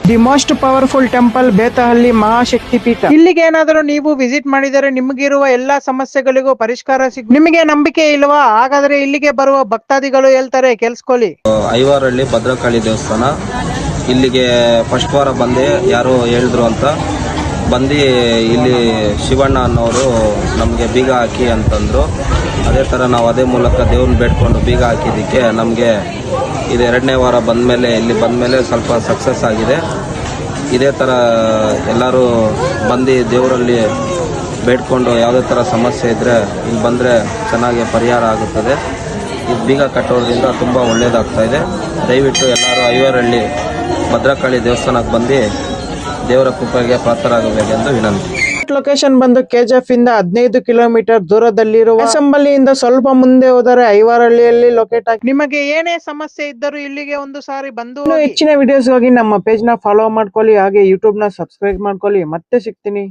The most powerful temple ಬೇತಹಳ್ಳಿ ಮಹಾಶಕ್ತಿ ಪೀಠ. ಇಲ್ಲಿಗೆ ಏನಾದರೂ ನೀವು ವಿಸಿಟ್ ಮಾಡಿದರೆ ನಿಮಗಿರುವ ಎಲ್ಲಾ ಸಮಸ್ಯೆಗಳಿಗೂ ಪರಿಷ್ಕಾರ ನಿಮಗೆ ನಂಬಿಕೆ ಇಲ್ವಾ? ಹಾಗಾದ್ರೆ ಇಲ್ಲಿಗೆ ಬರುವ ಭಕ್ತಾದಿಗಳು ಹೇಳ್ತಾರೆ, ಕೇಳಿಸ್ಕೊಳ್ಳಿ. ಐವಾರಹಳ್ಳಿ ಭದ್ರಕಾಳಿ ದೇವಸ್ಥಾನ. ಇಲ್ಲಿಗೆ ಫಸ್ಟ್ ವಾರ ಬಂದೆ, ಯಾರೋ ಹೇಳಿದ್ರು ಅಂತ ಬಂದು ಇಲ್ಲಿ ಶಿವಣ್ಣ ಅನ್ನೋರು ನಮಗೆ ಬೀಗ ಹಾಕಿ ಅಂತಂದರು. ಅದೇ ಥರ ನಾವು ಅದೇ ಮೂಲಕ ದೇವ್ರನ್ನ ಬೇಡ್ಕೊಂಡು ಬೀಗ ಹಾಕಿದ್ದಕ್ಕೆ ನಮಗೆ ಇದು 2ನೇ ವಾರ ಬಂದಮೇಲೆ ಇಲ್ಲಿ ಬಂದಮೇಲೆ ಸ್ವಲ್ಪ ಸಕ್ಸಸ್ ಆಗಿದೆ. ಇದೇ ಥರ ಎಲ್ಲರೂ ಬಂದು ದೇವರಲ್ಲಿ ಬೇಡ್ಕೊಂಡು ಯಾವುದೇ ಥರ ಸಮಸ್ಯೆ ಇದ್ದರೆ ಇಲ್ಲಿ ಬಂದರೆ ಚೆನ್ನಾಗಿ ಪರಿಹಾರ ಆಗುತ್ತದೆ. ಇದು ಬೀಗ ಕಟ್ಟೋದ್ರಿಂದ ತುಂಬ ಒಳ್ಳೆಯದಾಗ್ತಾಯಿದೆ. ದಯವಿಟ್ಟು ಎಲ್ಲರೂ ಐವಾರಹಳ್ಳಿ ಭದ್ರಕಾಳಿ ದೇವಸ್ಥಾನಕ್ಕೆ ಬಂದು ದೇವರ ಕೃಪೆಗೆ ಪಾತ್ರರಾಗಬೇಕೆಂದು ವಿನಂತಿ. ಲೊಕೇಶನ್ ಬಂದು ಕೆಜಿಎಫ್ ಇಂದ 15 ಕಿಲೋಮೀಟರ್ ದೂರದಲ್ಲಿರುವ ಸಂಬಳಿಯಿಂದ ಸ್ವಲ್ಪ ಮುಂದೆ ಹೋದರೆ ಐವಾರಹಳ್ಳಿಯಲ್ಲಿ ಲೊಕೇಟ್ ಆಗಿ. ನಿಮಗೆ ಏನೇ ಸಮಸ್ಯೆ ಇದ್ದರೂ ಇಲ್ಲಿಗೆ ಒಂದು ಸಾರಿ ಬಂದು ಹೆಚ್ಚಿನ ವಿಡಿಯೋಸ್ಗಾಗಿ ನಮ್ಮ ಪೇಜ್ ನ ಫಾಲೋ ಮಾಡ್ಕೊಳ್ಳಿ, ಹಾಗೆ ಯೂಟ್ಯೂಬ್ ನ ಸಬ್ಸ್ಕ್ರೈಬ್ ಮಾಡ್ಕೊಳ್ಳಿ. ಮತ್ತೆ ಸಿಗ್ತೀನಿ.